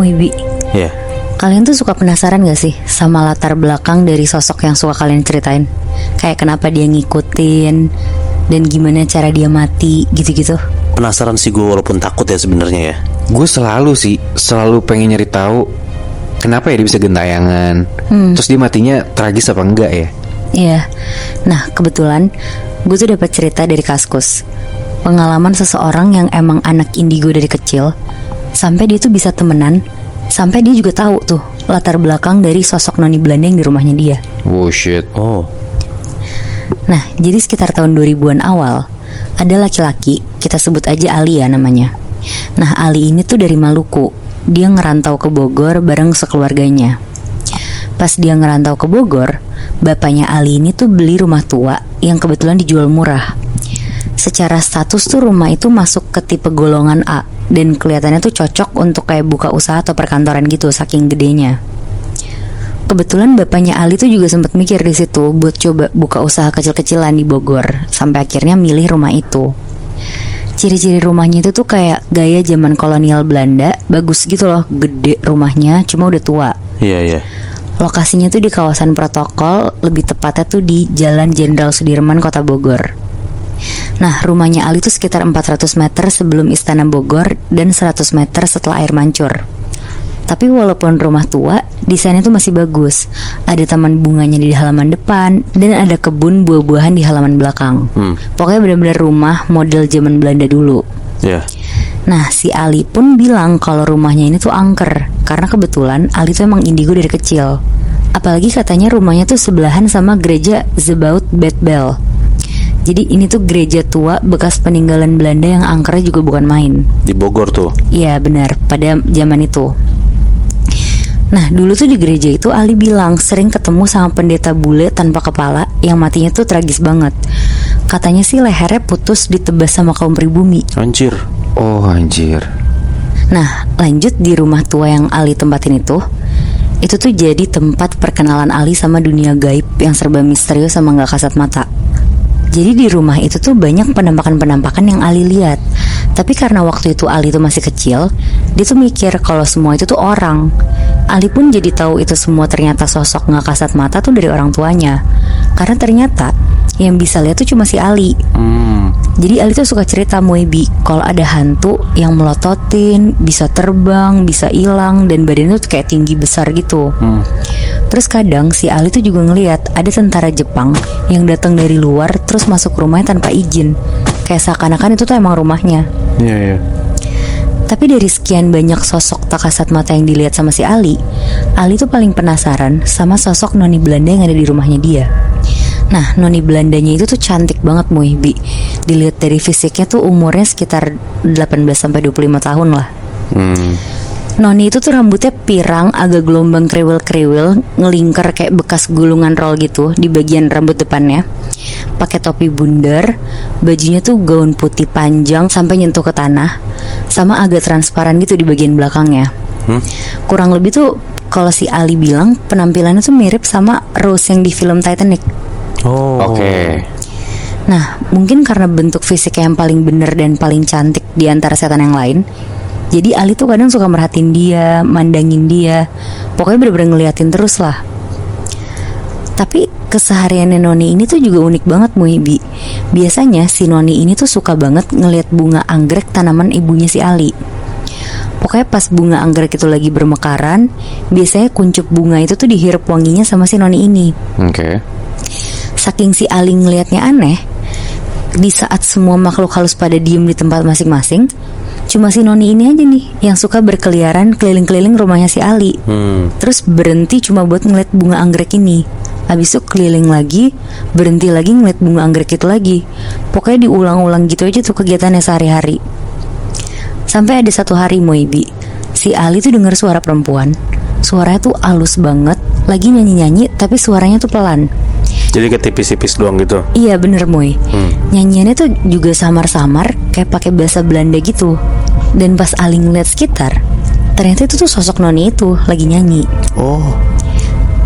Muibi, Ya. kalian tuh suka penasaran gak sih sama latar belakang dari sosok yang suka kalian ceritain? Kayak kenapa dia ngikutin dan gimana cara dia mati gitu-gitu. Penasaran sih gue walaupun takut ya sebenarnya ya. Gue selalu pengen nyari tahu kenapa ya dia bisa gentayangan. Terus dia matinya tragis apa enggak ya? Iya. Nah, kebetulan gue tuh dapat cerita dari Kaskus. Pengalaman seseorang yang emang anak indigo dari kecil, sampai dia tuh bisa temenan, sampai dia juga tahu tuh latar belakang dari sosok noni Belanda yang di rumahnya dia. Oh shit. Oh. Nah, jadi sekitar tahun 2000-an awal, ada laki-laki, kita sebut aja Ali ya namanya. Nah, Ali ini tuh dari Maluku. Dia ngerantau ke Bogor bareng sekeluarganya. Pas dia ngerantau ke Bogor, bapaknya Ali ini tuh beli rumah tua yang kebetulan dijual murah. Secara status tuh rumah itu masuk ke tipe golongan A, dan kelihatannya tuh cocok untuk kayak buka usaha atau perkantoran gitu, saking gedenya. Kebetulan bapaknya Ali tuh juga sempat mikir di situ buat coba buka usaha kecil-kecilan di Bogor, sampai akhirnya milih rumah itu. Ciri-ciri rumahnya itu tuh kayak gaya zaman kolonial Belanda, bagus gitu loh, gede rumahnya, cuma udah tua. Iya, iya. Lokasinya tuh di kawasan protokol, lebih tepatnya tuh di Jalan Jenderal Sudirman, Kota Bogor. Nah, rumahnya Ali tuh sekitar 400 meter sebelum Istana Bogor dan 100 meter setelah air mancur. Tapi walaupun rumah tua, desainnya tuh masih bagus. Ada taman bunganya di halaman depan dan ada kebun buah-buahan di halaman belakang. Pokoknya benar-benar rumah model zaman Belanda dulu. Ya. Nah, si Ali pun bilang kalau rumahnya ini tuh angker, karena kebetulan Ali tuh emang indigo dari kecil. Apalagi katanya rumahnya tuh sebelahan sama gereja Zebaut Beth Bell. Jadi ini tuh gereja tua bekas peninggalan Belanda yang angkernya juga bukan main. Di Bogor tuh. Iya benar, pada zaman itu. Nah, dulu tuh di gereja itu Ali bilang sering ketemu sama pendeta bule tanpa kepala yang matinya tuh tragis banget. Katanya sih lehernya putus ditebas sama kaum pribumi. Anjir. Oh anjir. Nah, lanjut di rumah tua yang Ali tempatin itu tuh jadi tempat perkenalan Ali sama dunia gaib yang serba misterius sama gak kasat mata. Jadi di rumah itu tuh banyak penampakan-penampakan yang Ali lihat. Tapi karena waktu itu Ali tuh masih kecil, dia tuh mikir kalau semua itu tuh orang. Ali pun jadi tahu itu semua ternyata sosok gak kasat mata tuh dari orang tuanya. Karena ternyata yang bisa lihat tuh cuma si Ali. Jadi Ali tuh suka cerita Muibi kalau ada hantu yang melototin, bisa terbang, bisa hilang, dan badannya tuh kayak tinggi besar gitu. Terus kadang si Ali tuh juga ngelihat ada tentara Jepang yang datang dari luar terus masuk rumahnya tanpa izin. Kayak seakan-akan itu tuh emang rumahnya. Iya, iya. Tapi dari sekian banyak sosok tak kasat mata yang dilihat sama si Ali tuh paling penasaran sama sosok noni Belanda yang ada di rumahnya dia. Nah, noni Belandanya itu tuh cantik banget Muibi. Dilihat dari fisiknya tuh umurnya sekitar 18-25 tahun lah. Noni itu tuh rambutnya pirang, agak gelombang kriwil-kriwil, ngelingkar kayak bekas gulungan roll gitu di bagian rambut depannya. Pakai topi bundar, bajunya tuh gaun putih panjang sampai nyentuh ke tanah, sama agak transparan gitu di bagian belakangnya. Kurang lebih tuh kalau si Ali bilang penampilannya tuh mirip sama Rose yang di film Titanic. Oh. Oke. Nah, mungkin karena bentuk fisiknya yang paling bener dan paling cantik di antara setan yang lain, jadi Ali tuh kadang suka merhatiin dia, mandangin dia, pokoknya bener-bener ngeliatin terus lah. Tapi kesehariannya Noni ini tuh juga unik banget Muibi. Biasanya si Noni ini tuh suka banget ngeliat bunga anggrek tanaman ibunya si Ali. Pokoknya pas bunga anggrek itu lagi bermekaran, biasanya kuncup bunga itu tuh dihirup wanginya sama si Noni ini. Oke. Saking si Ali ngeliatnya aneh, di saat semua makhluk halus pada diem di tempat masing-masing, cuma si Noni ini aja nih yang suka berkeliaran keliling-keliling rumahnya si Ali. Terus berhenti cuma buat ngeliat bunga anggrek ini. Habis itu keliling lagi, berhenti lagi ngeliat bunga anggrek itu lagi. Pokoknya diulang-ulang gitu aja tuh kegiatannya sehari-hari. Sampai ada satu hari Muibi, si Ali tuh dengar suara perempuan. Suaranya tuh halus banget, lagi nyanyi-nyanyi tapi suaranya tuh pelan. Jadi kayak tipis-tipis doang gitu. Iya bener Moy. Nyanyiannya tuh juga samar-samar, kayak pakai bahasa Belanda gitu. Dan pas Ali ngeliat sekitar, ternyata itu tuh sosok Noni itu lagi nyanyi. Oh.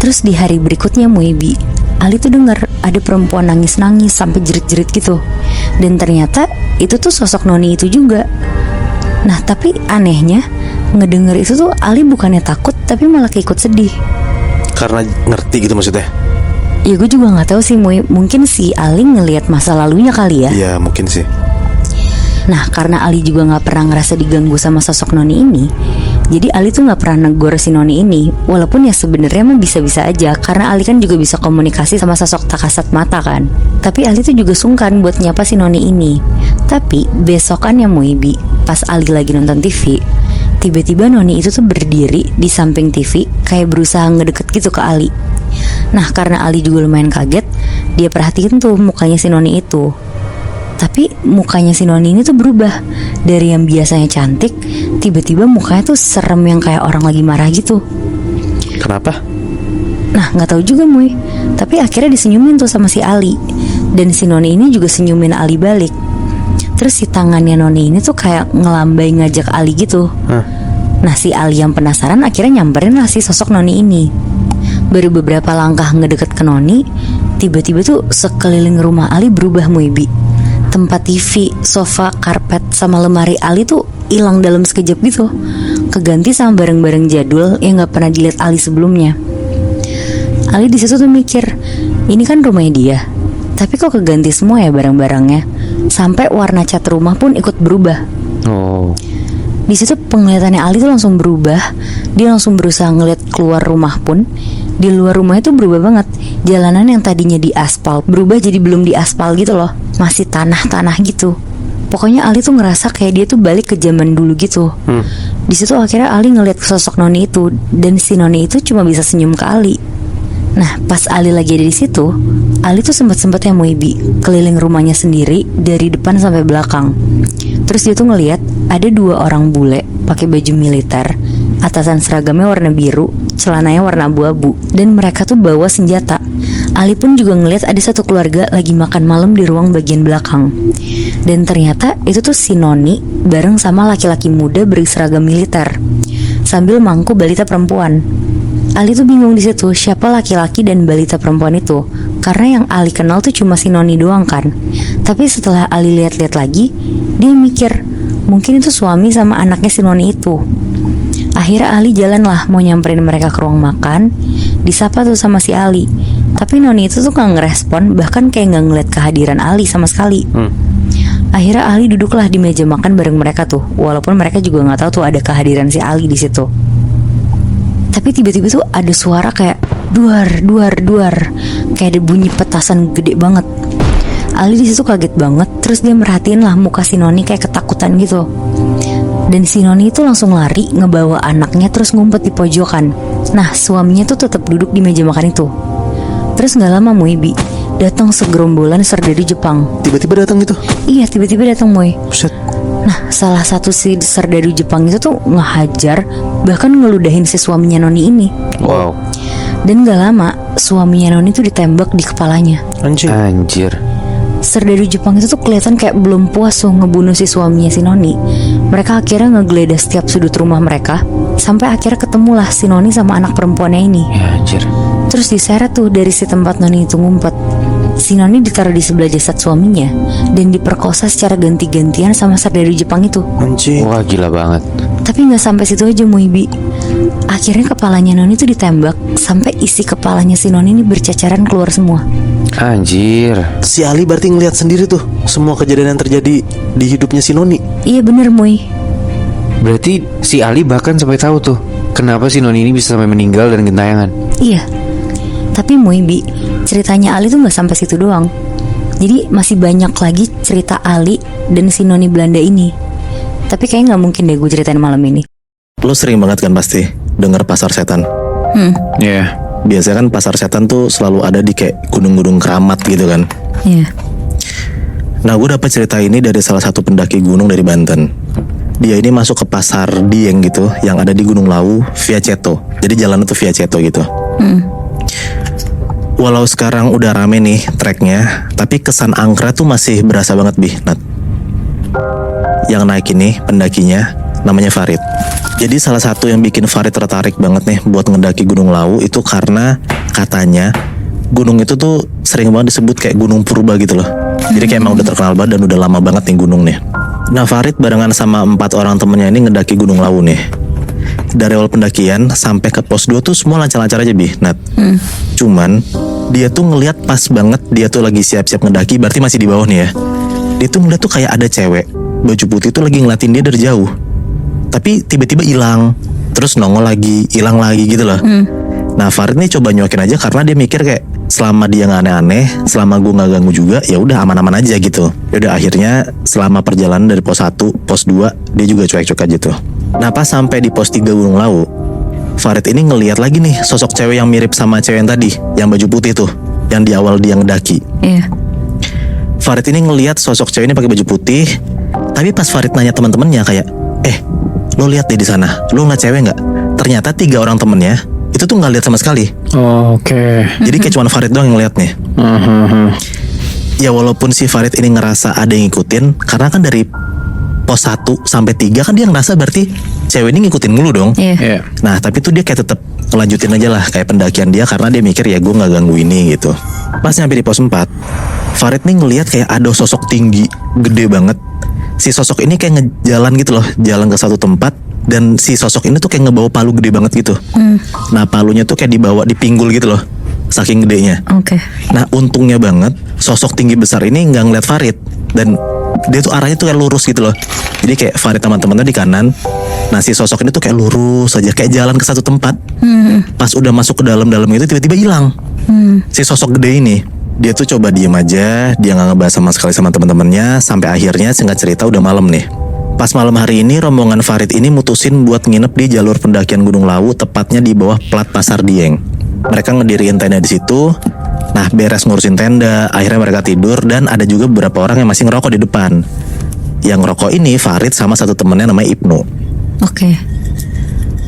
Terus di hari berikutnya Muibi, Ali tuh dengar ada perempuan nangis-nangis sampai jerit-jerit gitu. Dan ternyata itu tuh sosok Noni itu juga. Nah tapi anehnya, ngedenger itu tuh Ali bukannya takut tapi malah keikut sedih. Karena ngerti gitu maksudnya. Ya gue juga nggak tahu sih, mungkin si Ali ngelihat masa lalunya kali ya. Iya mungkin sih. Nah karena Ali juga nggak pernah ngerasa diganggu sama sosok Noni ini, jadi Ali tuh nggak pernah negor si Noni ini. Walaupun ya sebenarnya mah bisa-bisa aja, karena Ali kan juga bisa komunikasi sama sosok tak kasat mata kan. Tapi Ali tuh juga sungkan buat nyapa si Noni ini. Tapi besokannya Muibi, pas Ali lagi nonton TV, tiba-tiba Noni itu tuh berdiri di samping TV kayak berusaha ngedeket gitu ke Ali. Nah karena Ali juga lumayan kaget, dia perhatiin tuh mukanya si Noni itu. Tapi mukanya si Noni ini tuh berubah. Dari yang biasanya cantik, tiba-tiba mukanya tuh serem yang kayak orang lagi marah gitu. Kenapa? Nah gak tahu juga Muy. Tapi akhirnya disenyumin tuh sama si Ali. Dan si Noni ini juga senyumin Ali balik. Terus si tangannya Noni ini tuh kayak ngelambai ngajak Ali gitu. Nah si Ali yang penasaran akhirnya nyamperin lah si sosok Noni ini. Baru beberapa langkah ngedeket ke Noni, tiba-tiba tuh sekeliling rumah Ali berubah Muibi. Tempat TV, sofa, karpet, sama lemari Ali tuh hilang dalam sekejap gitu. Keganti sama barang-barang jadul yang gak pernah dilihat Ali sebelumnya. Ali di situ tuh mikir, ini kan rumahnya dia, tapi kok keganti semua ya barang-barangnya. Sampai warna cat rumah pun ikut berubah. Oh. Di situ penglihatannya Ali tuh langsung berubah. Dia langsung berusaha ngeliat keluar rumah pun. Di luar rumah itu berubah banget. Jalanan yang tadinya di aspal berubah jadi belum di aspal gitu loh. Masih tanah-tanah gitu. Pokoknya Ali tuh ngerasa kayak dia tuh balik ke zaman dulu gitu. Di situ akhirnya Ali ngeliat sosok Noni itu. Dan si Noni itu cuma bisa senyum ke Ali. Nah pas Ali lagi ada di situ, Ali tuh sempet-sempetnya Muibi keliling rumahnya sendiri dari depan sampai belakang. Terus dia tuh ngeliat ada 2 orang bule pakai baju militer, atasan seragamnya warna biru, celananya warna abu-abu, dan mereka tuh bawa senjata. Ali pun juga ngeliat ada satu keluarga lagi makan malam di ruang bagian belakang. Dan ternyata itu tuh si Noni bareng sama laki-laki muda berseragam militer sambil mangku balita perempuan. Ali tuh bingung di situ siapa laki-laki dan balita perempuan itu, karena yang Ali kenal tuh cuma si Noni doang kan. Tapi setelah Ali lihat-lihat lagi, dia mikir mungkin itu suami sama anaknya si Noni itu. Akhirnya Ali jalan lah mau nyamperin mereka ke ruang makan. Disapa tuh sama si Ali. Tapi Noni itu tuh gak ngerespon, bahkan kayak gak ngeliat kehadiran Ali sama sekali. Akhirnya Ali duduklah di meja makan bareng mereka tuh, walaupun mereka juga gak tahu tuh ada kehadiran si Ali di situ. Tapi tiba-tiba tuh ada suara kayak duar, duar, duar, kayak ada bunyi petasan gede banget. Ali di situ kaget banget. Terus dia merhatiin lah muka si Noni kayak ketakutan gitu. Dan si Noni itu langsung lari ngebawa anaknya terus ngumpet di pojokan. Nah suaminya tuh tetap duduk di meja makan itu. Terus gak lama Muibi datang segerombolan serdadu Jepang. Tiba-tiba datang gitu? Iya tiba-tiba datang Muy. Buset. Nah salah satu si serdadu Jepang itu tuh ngehajar, bahkan ngeludahin si suaminya Noni ini. Wow. Dan gak lama suaminya Noni tuh ditembak di kepalanya. Anjir. Serdadu Jepang itu tuh kelihatan kayak belum puas tuh ngebunuh si suaminya si Noni. Mereka akhirnya ngegeledah setiap sudut rumah mereka, sampai akhirnya ketemulah si Noni sama anak perempuannya ini. Ya anjir. Terus diseret tuh dari si tempat Noni itu ngumpet. Si Noni ditaruh di sebelah jasad suaminya dan diperkosa secara ganti-gantian sama serdadu Jepang itu. Anjir. Wah gila banget. Tapi gak sampai situ aja Muibi. Akhirnya kepalanya Noni tuh ditembak sampai isi kepalanya si Noni ini bercacaran keluar semua. Anjir. Si Ali berarti ngeliat sendiri tuh semua kejadian yang terjadi di hidupnya si Noni. Iya bener Muy. Berarti si Ali bahkan sampai tahu tuh kenapa si Noni ini bisa sampai meninggal dan gentayangan. Iya. Tapi Muibi, ceritanya Ali tuh gak sampai situ doang. Jadi masih banyak lagi cerita Ali dan si Noni Belanda ini. Tapi kayaknya gak mungkin deh gue ceritain malam ini. Lo sering banget kan pasti denger pasar setan. Iya. Biasanya kan pasar setan tuh selalu ada di kayak gunung-gunung keramat gitu kan. Iya. Nah gue dapat cerita ini dari salah satu pendaki gunung dari Banten. Dia ini masuk ke pasar Dieng gitu, yang ada di Gunung Lawu via Ceto. Jadi jalan itu via Ceto gitu. Walau sekarang udah rame nih treknya, tapi kesan angkra tuh masih berasa banget Nat. Yang naik ini pendakinya namanya Farid. Jadi salah satu yang bikin Farid tertarik banget nih buat ngedaki Gunung Lawu itu karena katanya gunung itu tuh sering banget disebut kayak gunung purba gitu loh. Jadi kayak emang udah terkenal banget dan udah lama banget nih gunung nih. Nah Farid barengan sama 4 orang temennya ini ngedaki Gunung Lawu nih. Dari awal pendakian sampai ke pos 2 tuh semua lancar-lancar aja Bi, Nat. Cuman dia tuh ngelihat pas banget dia tuh lagi siap-siap ngedaki, berarti masih di bawah nih ya. Dia tuh ngeliat tuh kayak ada cewek baju putih tuh lagi ngeliatin dia dari jauh. Tapi tiba-tiba hilang, terus nongol lagi, hilang lagi gitu loh. Nah Farid nih coba nyuakin aja karena dia mikir kayak selama dia nggak aneh-aneh, selama gue nggak ganggu juga, ya udah aman-aman aja gitu. Yaudah akhirnya selama perjalanan dari pos 1, pos 2 dia juga cuek-cuek aja tuh. Nah pas sampai di pos 3 Gunung Lawu, Farid ini ngelihat lagi nih sosok cewek yang mirip sama cewek yang tadi, yang baju putih tuh, yang di awal dia ngedaki. Iya. Farid ini ngelihat sosok cewek ini pakai baju putih, tapi pas Farid nanya teman-temannya kayak, lo lihat deh di sana, lo ngeliat cewek nggak? Ternyata 3 orang temennya itu tuh nggak lihat sama sekali. Oh, oke. Jadi kayak cuma Farid doang yang ngeliat nih. Ya walaupun si Farid ini ngerasa ada yang ngikutin, karena kan dari pos 1 sampai 3 kan dia ngerasa berarti cewek ini ngikutin mulu dong. Iya. Iya. Nah tapi tuh dia kayak tetap ngelanjutin aja lah kayak pendakian dia karena dia mikir ya gue nggak ganggu ini gitu. Pas nyampe di pos 4, Farid nih ngelihat kayak ada sosok tinggi, gede banget. Si sosok ini kayak ngejalan gitu loh, jalan ke satu tempat. Dan si sosok ini tuh kayak ngebawa palu gede banget gitu. Nah palunya tuh kayak dibawa dipinggul gitu loh, saking gedenya. Oke. Nah untungnya banget sosok tinggi besar ini nggak ngeliat Farid. Dan dia tuh arahnya tuh kayak lurus gitu loh. Jadi kayak Farid teman-temannya di kanan. Nah si sosok ini tuh kayak lurus aja, kayak jalan ke satu tempat. Pas udah masuk ke dalam-dalam itu tiba-tiba hilang. Si sosok gede ini, dia tuh coba diem aja, dia nggak ngebahas sama sekali sama teman-temannya. Sampai akhirnya singkat cerita udah malam nih. Pas malam hari ini rombongan Farid ini mutusin buat nginep di jalur pendakian Gunung Lawu, tepatnya di bawah plat Pasar Dieng. Mereka ngediriin tenda di situ. Nah beres ngurusin tenda, akhirnya mereka tidur dan ada juga beberapa orang yang masih ngerokok di depan. Yang ngerokok ini Farid sama satu temennya namanya Ibnu. Oke.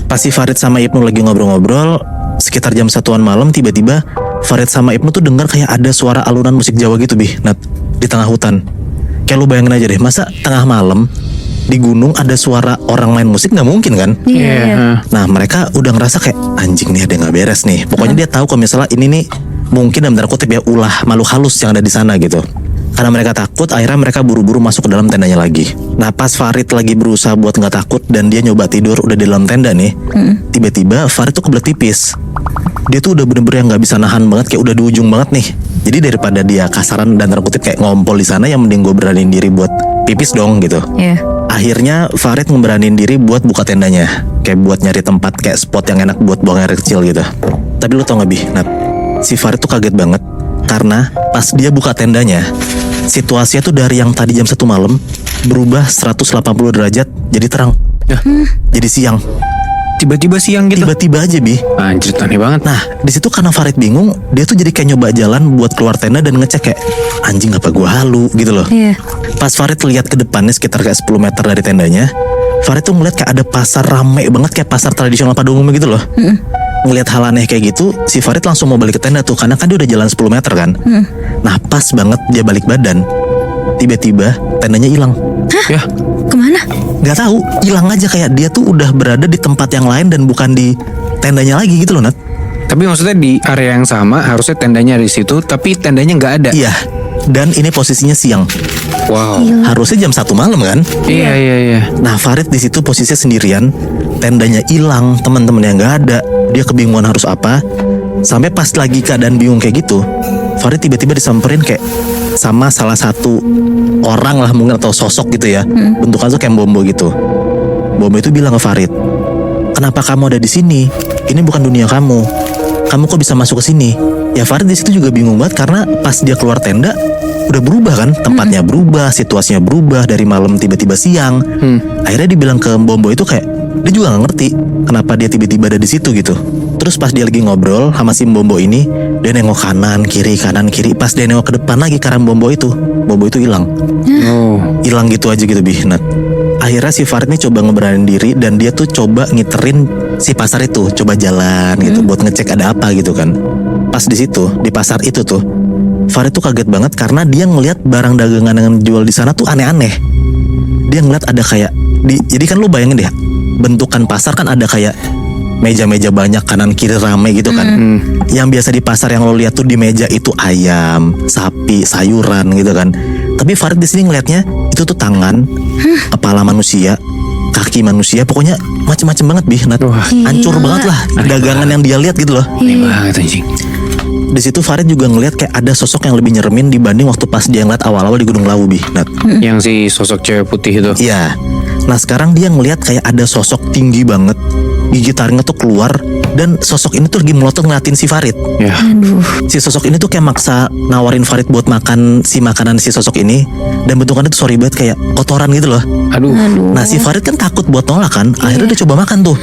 Pas si Farid sama Ibnu lagi ngobrol-ngobrol, sekitar jam 1-an malam tiba-tiba Farid sama Ibnu tuh dengar kayak ada suara alunan musik Jawa gitu Bi, Nat, di tengah hutan. Kayak lu bayangin aja deh, masa tengah malam di gunung ada suara orang main musik, nggak mungkin kan? Iya. Nah mereka udah ngerasa kayak anjing nih ada yang nggak beres nih. Pokoknya dia tahu kalau misalnya ini nih mungkin dalam tanda kutip ya ulah makhluk halus yang ada di sana gitu. Karena mereka takut, akhirnya mereka buru-buru masuk ke dalam tendanya lagi. Nah pas Farid lagi berusaha buat nggak takut dan dia nyoba tidur udah di dalam tenda nih, tiba-tiba Farid tuh kebelet pipis. Dia tuh udah bener-bener yang nggak bisa nahan banget, kayak udah di ujung banget nih. Jadi daripada dia kasaran dan tanda kutip kayak ngompol di sana, yang mending gue beraniin diri buat pipis dong gitu. Iya. Akhirnya Farid ngeberanin diri buat buka tendanya, kayak buat nyari tempat kayak spot yang enak buat buang air kecil gitu. Tapi lu tau gak Bi, Nat, si Farid tuh kaget banget karena pas dia buka tendanya, situasinya tuh dari yang tadi jam 1 malam berubah 180 derajat jadi terang. Jadi siang. Tiba-tiba siang gitu. Tiba-tiba aja Bi. Anjir, aneh banget. Nah di situ karena Farid bingung, dia tuh jadi kayak nyoba jalan buat keluar tenda dan ngecek kayak anjing apa gua halu gitu loh. Iya. Pas Farid lihat ke depannya sekitar kayak 10 meter dari tendanya, Farid tuh ngeliat kayak ada pasar rame banget, kayak pasar tradisional pada umumnya gitu loh. Ngeliat hal aneh kayak gitu, si Farid langsung mau balik ke tenda tuh karena kan dia udah jalan 10 meter kan. Nah pas banget dia balik badan, tiba-tiba tendanya hilang. Ya, Kemana? Gak tahu, hilang aja, kayak dia tuh udah berada di tempat yang lain dan bukan di tendanya lagi gitu loh Nat. tapi maksudnya di area yang sama harusnya tendanya di situ, tapi tendanya nggak ada. Iya, dan ini posisinya siang. Wow. Harusnya jam 1 malam kan. Iya. Nah Farid di situ posisinya sendirian, tendanya hilang, teman-temannya nggak ada, dia kebingungan harus apa. Sampai pas lagi keadaan bingung kayak gitu, Farid tiba-tiba disamperin kayak sama salah satu orang lah mungkin atau sosok gitu ya, bentukannya tuh kayak Bombo gitu. Bombo itu bilang ke Farid, kenapa kamu ada di sini? Ini bukan dunia kamu. Kamu kok bisa masuk ke sini? Ya Farid di situ juga bingung banget karena pas dia keluar tenda udah berubah kan, tempatnya berubah, situasinya berubah dari malam tiba-tiba siang. Akhirnya dibilang ke Bombo itu kayak dia juga nggak ngerti kenapa dia tiba-tiba ada di situ gitu. Terus pas dia lagi ngobrol sama si Bombo ini, dia nengok kanan kiri. Pas dia nengok ke depan lagi karena Bombo itu hilang. Oh. Hilang gitu aja gitu Bi, Nat. Akhirnya si Farid nih coba ngeberanin diri dan dia tuh coba ngiterin si pasar itu, coba jalan gitu buat ngecek ada apa gitu kan. Pas di situ, di pasar itu tuh, Farid tuh kaget banget karena dia ngelihat barang dagangan yang dijual di sana tuh aneh-aneh. Dia ngeliat ada kayak jadi kan lu bayangin deh, bentukan pasar kan ada kayak meja-meja banyak kanan kiri rame gitu kan. Yang biasa di pasar yang lo lihat tuh di meja itu ayam, sapi, sayuran gitu kan. Tapi Farid di sini ngelihatnya itu tuh tangan, kepala manusia, kaki manusia, pokoknya macem-macem banget Bi, Nat. Wah. Hancur banget lah dagangan yang dia lihat gitu loh. Aneh banget anjing. Di situ Farid juga ngelihat kayak ada sosok yang lebih nyeremin dibanding waktu pas dia ngeliat awal-awal di Gunung Lawu Bi, Nat. Yang si sosok cewek putih itu. Iya. Nah sekarang dia ngelihat kayak ada sosok tinggi banget, gigi taringnya tuh keluar, dan sosok ini tuh lagi melotot ngeliatin si Farid. Ya. Si sosok ini tuh kayak maksa nawarin Farid buat makan si makanan si sosok ini, dan bentukannya tuh sorry banget kayak kotoran gitu loh. Aduh. Nah si Farid kan takut buat nolak kan, akhirnya dia coba makan tuh.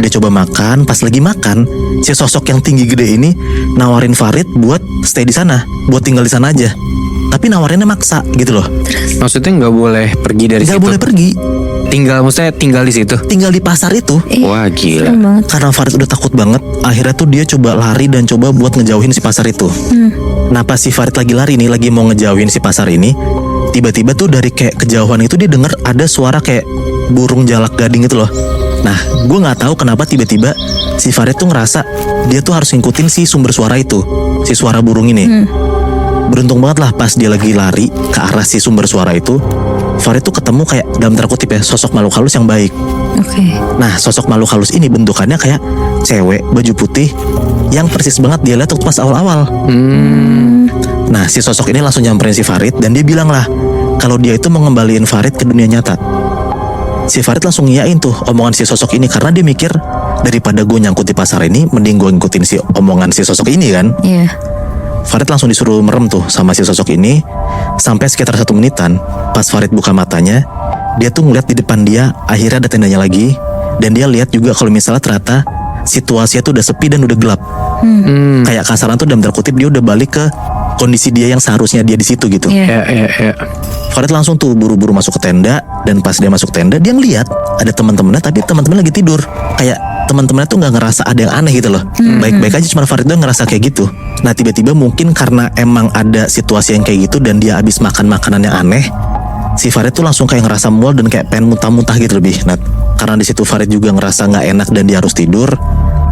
Dia coba makan, pas lagi makan, si sosok yang tinggi gede ini nawarin Farid buat stay di sana, buat tinggal di sana aja. Tapi nawarinnya maksa gitu loh. Maksudnya nggak boleh pergi dari Gak situ. boleh pergi, Maksudnya tinggal di situ. tinggal di pasar itu. Wah gila. Serem banget. Karena Farid udah takut banget, akhirnya tuh dia coba lari dan coba buat ngejauhin si pasar itu. Nah pas si Farid lagi lari nih, lagi mau ngejauhin si pasar ini, tiba-tiba tuh dari kayak kejauhan itu dia denger ada suara kayak burung jalak gading gitu loh. Nah gue nggak tahu kenapa tiba-tiba si Farid tuh ngerasa dia tuh harus ngikutin si sumber suara itu, si suara burung ini. Beruntung banget lah pas dia lagi lari ke arah si sumber suara itu, Farid tuh ketemu kayak dalam tanda kutip ya sosok makhluk halus yang baik. Oke. Nah sosok makhluk halus ini bentukannya kayak cewek baju putih yang persis banget dia lihat waktu pas awal-awal. Nah si sosok ini langsung nyamperin si Farid dan dia bilang lah kalau dia itu mau ngembaliin Farid ke dunia nyata. Si Farid langsung ngiyain tuh omongan si sosok ini karena dia mikir daripada gue nyangkut di pasar ini, mending gue ngikutin si omongan si sosok ini kan. Iya. Farid langsung disuruh merem tuh sama si sosok ini sampai sekitar 1 menitan. Pas Farid buka matanya, dia tuh ngeliat di depan dia akhirnya ada tendanya lagi, dan dia lihat juga kalau misalnya ternyata situasinya tuh udah sepi dan udah gelap. Kayak kasaran tuh dalam tanda kutip dia udah balik ke kondisi dia yang seharusnya dia di situ gitu. Iya. Ya. Farid langsung tuh buru-buru masuk ke tenda, dan pas dia masuk tenda dia ngeliat ada teman-temannya tapi teman-temannya lagi tidur. Kayak teman-temannya tuh nggak ngerasa ada yang aneh gitu loh. Baik-baik aja, cuma Farid doang ngerasa kayak gitu. Nah tiba-tiba mungkin karena emang ada situasi yang kayak gitu dan dia habis makan makanan yang aneh, si Farid tuh langsung kayak ngerasa mual dan kayak pengen muntah-muntah gitu lebih. Nah karena di situ Farid juga ngerasa nggak enak dan dia harus tidur.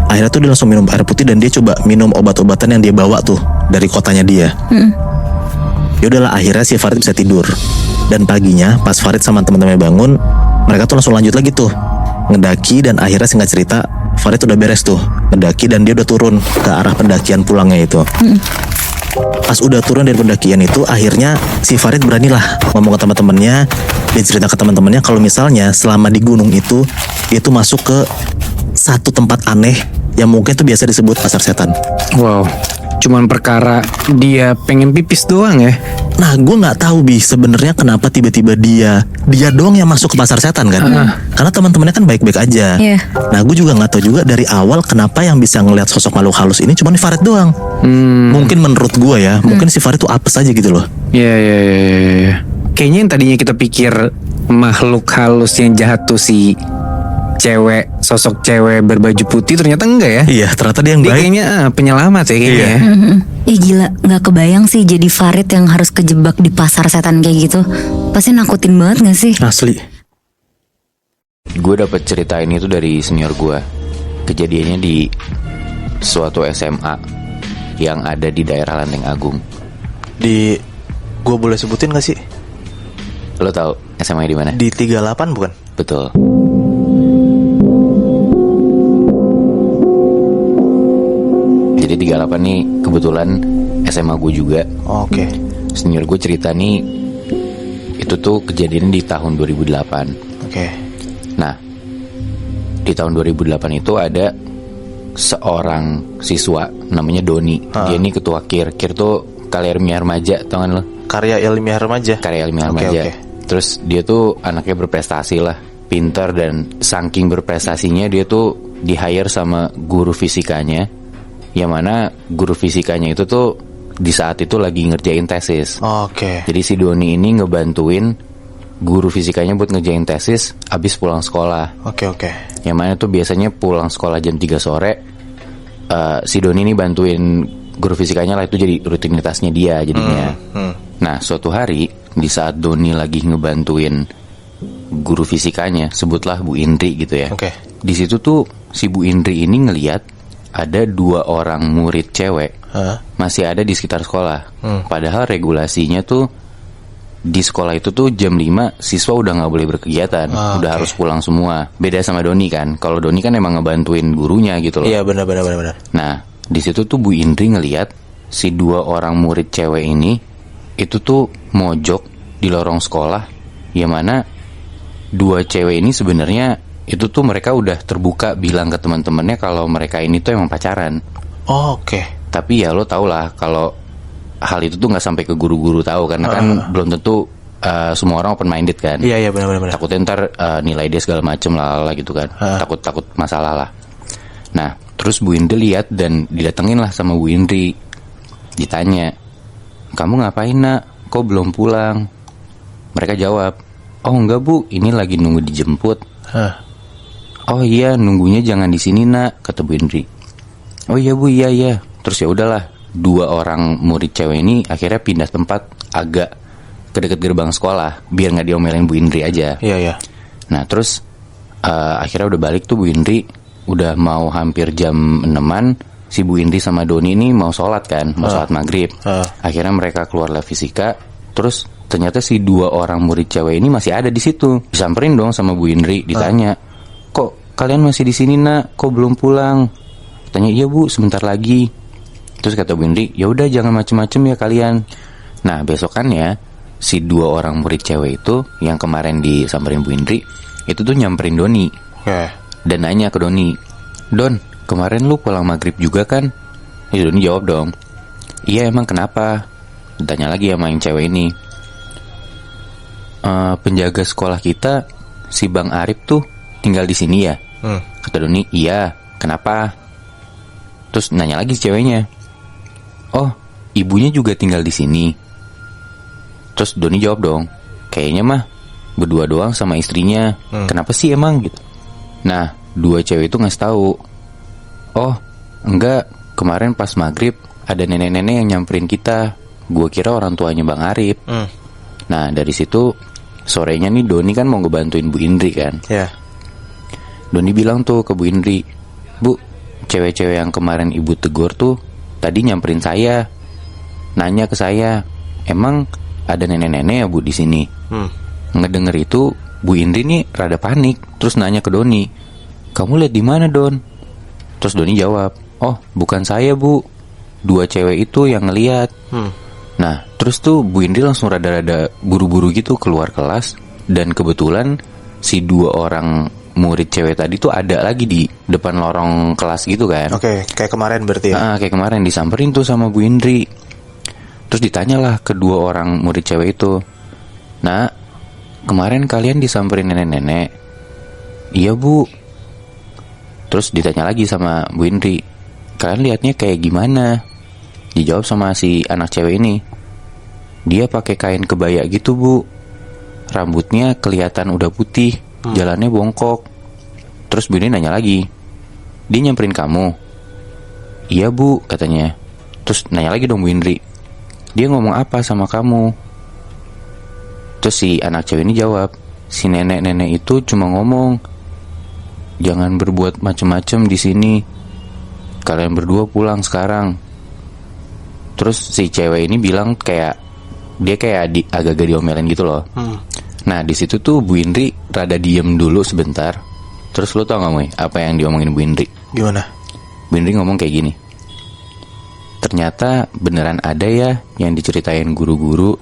Akhirnya tuh dia langsung minum air putih dan dia coba minum obat-obatan yang dia bawa tuh dari kotanya dia. Ya udahlah akhirnya si Farid bisa tidur. Dan paginya pas Farid sama teman-temannya bangun, mereka tuh langsung lanjut lagi tuh ngedaki, dan akhirnya singkat cerita Farid udah beres tuh ngedaki dan dia udah turun ke arah pendakian pulangnya itu. Pas udah turun dari pendakian itu, akhirnya si Farid beranilah ngomong ke teman-temannya. Dia cerita ke teman-temannya kalau misalnya selama di gunung itu dia tuh masuk ke satu tempat aneh yang mungkin tuh biasa disebut pasar setan. Wow. Cuman perkara dia pengen pipis doang ya. Nah gue nggak tahu Bi sebenarnya kenapa tiba-tiba dia doang yang masuk ke pasar setan kan. Karena teman-temannya kan baik-baik aja. Iya. Nah gue juga nggak tahu juga dari awal kenapa yang bisa ngelihat sosok makhluk halus ini cuma Farid doang. Mungkin menurut gue ya, mungkin si Farid tuh apes aja gitu loh. Ya. Kayaknya yang tadinya kita pikir makhluk halus yang jahat tuh si sosok cewek berbaju putih, ternyata enggak ya. Iya ternyata dia yang Dia baik. kayaknya penyelamat ya kayaknya ya. Ih gila, nggak kebayang sih jadi Farid yang harus kejebak di pasar setan kayak gitu. Pasti nakutin banget nggak sih? Asli. Gue dapet cerita ini tuh dari senior gue. Kejadiannya di suatu SMA yang ada di daerah Lenteng Agung. Gue boleh sebutin gak sih? Lo tahu SMA di mana? Di 38 bukan? Betul. Jadi 38 nih kebetulan SMA gue juga. Oke. Senior gue cerita nih, itu tuh kejadian di tahun 2008. Oke. Nah, di tahun 2008 itu ada seorang siswa namanya Doni. Dia ini ketua KIR. KIR tuh Karya Ilmiah Remaja, tau kan lo? Karya Ilmiah Remaja. Karya Ilmiah Oke, Remaja. oke. Terus dia tuh anaknya berprestasi lah, pintar, dan saking berprestasinya dia tuh di-hire sama guru fisikanya, yang mana guru fisikanya itu tuh di saat itu lagi ngerjain tesis. Oke. Jadi si Doni ini ngebantuin guru fisikanya buat ngerjain tesis abis pulang sekolah. Oke. Yang mana tuh biasanya pulang sekolah jam 3 sore, si Doni ini bantuin guru fisikanya lah, itu jadi rutinitasnya dia jadinya. Nah suatu hari di saat Doni lagi ngebantuin guru fisikanya, sebutlah Bu Indri gitu ya. Oke. Di situ tuh si Bu Indri ini ngeliat ada 2 orang murid cewek masih ada di sekitar sekolah. Padahal regulasinya tuh di sekolah itu tuh jam 5 siswa udah nggak boleh berkegiatan, udah harus pulang semua. Beda sama Doni kan. Kalau Doni kan emang ngebantuin gurunya gitu loh. Iya benar. Nah, di situ tuh Bu Indri ngeliat si 2 orang murid cewek ini itu tuh mojok di lorong sekolah, yang mana 2 cewek ini sebenarnya itu tuh mereka udah terbuka bilang ke teman-temannya kalau mereka ini tuh emang pacaran. Oke. Tapi ya lo tau lah kalau hal itu tuh nggak sampai ke guru-guru tahu, karena kan belum tentu semua orang open minded kan. Iya benar. Takutnya ntar nilai dia segala macem lah gitu kan. Takut masalah lah. Nah, terus Bu Indri lihat dan didatengin lah sama Bu Indri. Ditanya, kamu ngapain nak? Kok belum pulang? Mereka jawab, oh enggak Bu, ini lagi nunggu dijemput. Oh iya, nunggunya jangan di sini nak, kata Bu Indri. Oh iya Bu, iya. Terus ya udahlah, 2 orang murid cewek ini akhirnya pindah tempat agak ke dekat gerbang sekolah biar nggak diomelin Bu Indri aja. Iya. Nah terus akhirnya udah balik tuh Bu Indri, udah mau hampir jam 6-an. Si Bu Indri sama Doni ini mau sholat kan, mau sholat maghrib. Akhirnya mereka keluar lab fisika. Terus ternyata si 2 orang murid cewek ini masih ada di situ. Disamperin dong sama Bu Indri, ditanya, kok kalian masih di sini nak? Kok belum pulang? Tanya, iya Bu, sebentar lagi. Terus kata Bu Indri, ya udah jangan macem-macem ya kalian. Nah besokannya si 2 orang murid cewek itu yang kemarin disamperin Bu Indri itu tuh nyamperin Doni. Dan nanya ke Doni, Don, kemarin lu pulang maghrib juga kan? Ya Doni jawab dong, iya emang kenapa? Ditanya lagi sama yang cewek ini, penjaga sekolah kita si Bang Arif tuh tinggal di sini ya? Kata Doni, iya, kenapa? Terus nanya lagi ceweknya, oh ibunya juga tinggal di sini? Terus Doni jawab dong, kayaknya mah berdua doang sama istrinya. Kenapa sih emang gitu? Nah 2 cewek itu ngasih tahu, oh enggak, kemarin pas maghrib ada nenek-nenek yang nyamperin kita. Gua kira orang tuanya Bang Arif. Nah dari situ sorenya nih Doni kan mau ngebantuin Bu Indri kan. Doni bilang tuh ke Bu Indri, Bu, cewek-cewek yang kemarin ibu tegur tuh tadi nyamperin saya, nanya ke saya, emang ada nenek-nenek ya Bu di sini? Ngedenger itu Bu Indri nih rada panik, terus nanya ke Doni, kamu lihat di mana Don? Terus Doni jawab, oh bukan saya Bu, 2 cewek itu yang ngeliat. Nah terus tuh Bu Indri langsung rada-rada buru-buru gitu keluar kelas. Dan kebetulan si 2 orang murid cewek tadi tuh ada lagi di depan lorong kelas gitu kan. Oke, kayak kemarin berarti ya? Kayak kemarin disamperin tuh sama Bu Indri. Terus ditanyalah ke 2 orang murid cewek itu, nah kemarin kalian disamperin nenek-nenek? Iya Bu. Terus ditanya lagi sama Bu Indri, kalian lihatnya kayak gimana? Dijawab sama si anak cewek ini, dia pakai kain kebaya gitu Bu, rambutnya kelihatan udah putih, jalannya bongkok. Terus Bu Indri nanya lagi, dia nyamperin kamu? Iya Bu, katanya. Terus nanya lagi dong Bu Indri, dia ngomong apa sama kamu? Terus si anak cewek ini jawab, si nenek-nenek itu cuma ngomong, jangan berbuat macem-macem di sini, kalian berdua pulang sekarang. Terus si cewek ini bilang kayak dia kayak agak-agak diomelin gitu loh. Nah di situ tuh Bu Indri rada diem dulu sebentar. Terus lo tau gak Moy, apa yang diomongin Bu Indri? Gimana? Bu Indri ngomong kayak gini, ternyata beneran ada ya yang diceritain guru-guru.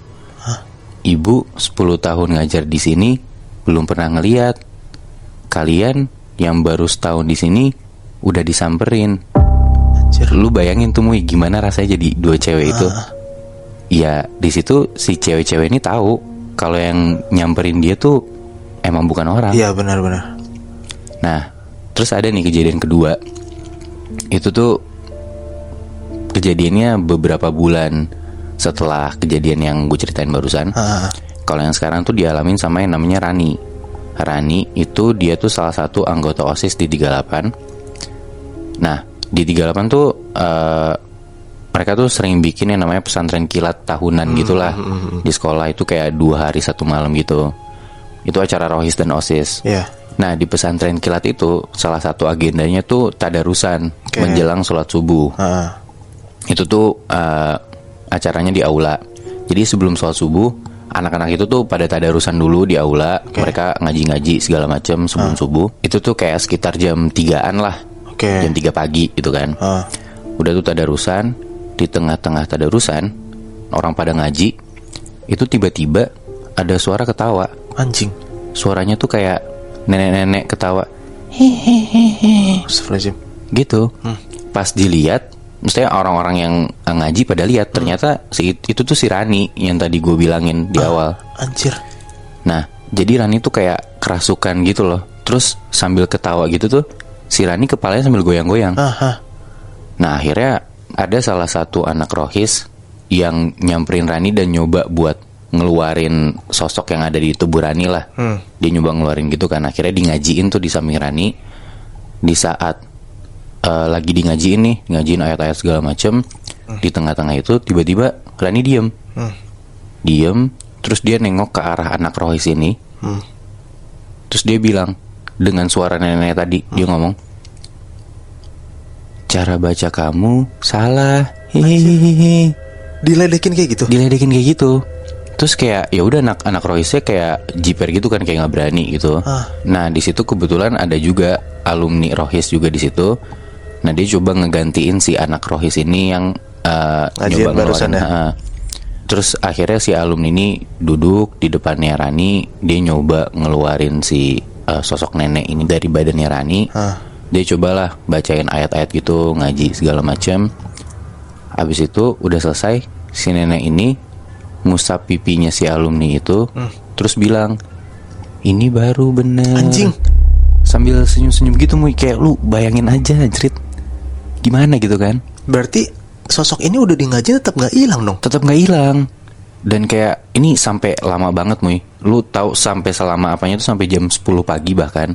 Ibu 10 tahun ngajar di sini belum pernah ngeliat. Kalian yang baru setahun di sini udah disamperin. Lu bayangin tuh Muy, gimana rasanya jadi 2 cewek itu? Ya di situ si cewek-cewek ini tahu kalau yang nyamperin dia tuh emang bukan orang. Iya benar-benar. Nah terus ada nih kejadian kedua. Itu tuh kejadiannya beberapa bulan setelah kejadian yang gue ceritain barusan. Kalau yang sekarang tuh dialamin sama yang namanya Rani. Rani itu dia tuh salah satu anggota OSIS di 38. Nah di 38 tuh mereka tuh sering bikin yang namanya pesantren kilat tahunan gitulah. Di sekolah itu kayak 2 hari 1 malam gitu. Itu acara rohis dan OSIS. Nah di pesantren kilat itu salah satu agendanya tuh tadarusan menjelang sholat subuh. Itu tuh acaranya di aula. Jadi sebelum sholat subuh anak-anak itu tuh pada tadarusan dulu di aula. Mereka ngaji-ngaji segala macam subuh-subuh. Itu tuh kayak sekitar jam 3-an lah. Oke. Jam 3 pagi gitu kan. Udah tuh tadarusan. Di tengah-tengah tadarusan, orang pada ngaji. Itu tiba-tiba ada suara ketawa. Anjing. Suaranya tuh kayak nenek-nenek ketawa Astagfirullahaladzim. gitu. Pas dilihat, mestinya orang-orang yang ngaji pada lihat, ternyata itu tuh si Rani yang tadi gue bilangin di awal. Anjir. Nah, jadi Rani tuh kayak kerasukan gitu loh. Terus sambil ketawa gitu tuh, si Rani kepalanya sambil goyang-goyang. Nah, akhirnya ada salah satu anak rohis yang nyamperin Rani dan nyoba buat ngeluarin sosok yang ada di tubuh Rani lah. Dia nyoba ngeluarin gitu kan. Akhirnya di ngajiin tuh di samping Rani. Di saat lagi di ngajiin nih, ngajiin ayat-ayat segala macem. Di tengah-tengah itu tiba-tiba Rani diem. Diem. Terus dia nengok ke arah anak rohis ini. Terus dia bilang dengan suara nenek tadi, dia ngomong, cara baca kamu salah. Hehehe. Diledekin kayak gitu. Diledekin kayak gitu. Terus kayak ya udah anak rohisnya kayak jiper gitu kan, kayak nggak berani gitu. Nah di situ kebetulan ada juga alumni rohis juga di situ. Nah dia coba ngegantiin si anak rohis ini yang Ngajian nyoba barusan ngeluarin, Terus akhirnya si alumni ini duduk di depannya Rani. Dia nyoba ngeluarin si sosok nenek ini dari badannya Rani. Dia cobalah bacain ayat-ayat gitu, ngaji segala macam. Abis itu udah selesai, si nenek ini ngusap pipinya si alumni itu, terus bilang, ini baru bener. Anjing. Sambil senyum-senyum gitu, Muy. Kayak lu bayangin aja, Jrit, gimana gitu kan. Berarti sosok ini udah di ngaji tetap gak hilang dong? Tetap gak hilang. Dan kayak ini sampai lama banget, Muy. Lu tahu sampai selama apanya tuh sampai jam 10 pagi bahkan.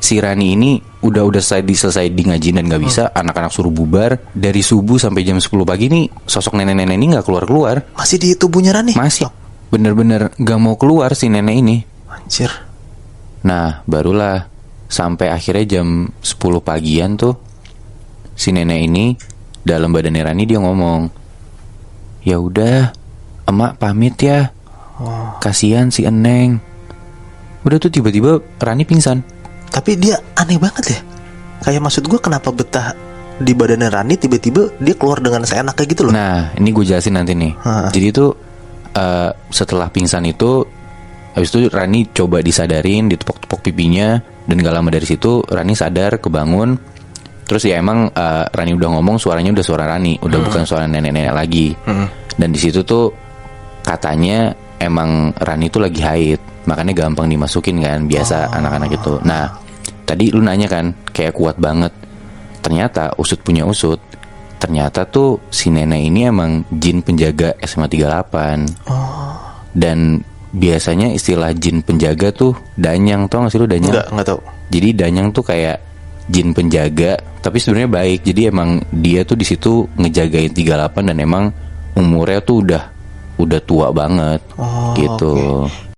Si Rani ini udah selesai di ngaji dan gak bisa. Anak-anak suruh bubar. Dari subuh sampai jam 10 pagi nih sosok nenek-nenek ini gak keluar-keluar. Masih di tubuhnya Rani? Masih. Bener-bener gak mau keluar si nenek ini. Anjir. Nah barulah sampai akhirnya jam 10 pagian tuh si nenek ini dalam badannya Rani dia ngomong, ya udah emak pamit ya. Kasihan si Eneng. Udah tuh tiba-tiba Rani pingsan. Tapi dia aneh banget ya. Kayak maksud gue kenapa betah di badannya Rani tiba-tiba dia keluar dengan seenaknya gitu loh. Nah ini gue jelasin nanti nih. Jadi tuh setelah pingsan itu, habis itu Rani coba disadarin, ditepok-tepok pipinya. Dan gak lama dari situ Rani sadar, kebangun. Terus ya emang Rani udah ngomong, suaranya udah suara Rani, udah bukan suara nenek-nenek lagi. Dan di situ tuh katanya emang Rani tuh lagi haid, makanya gampang dimasukin kan, biasa anak-anak itu. Nah tadi lu nanya kan, kayak kuat banget. Ternyata usut punya usut, ternyata tuh si nenek ini emang jin penjaga SMA 38. Dan biasanya istilah jin penjaga tuh danyang, tau gak sih lu danyang? Enggak tahu. Jadi danyang tuh kayak jin penjaga, tapi sebenarnya baik. Jadi emang dia tuh di situ ngejagain 38 dan emang umurnya tuh udah tua banget gitu. Okay.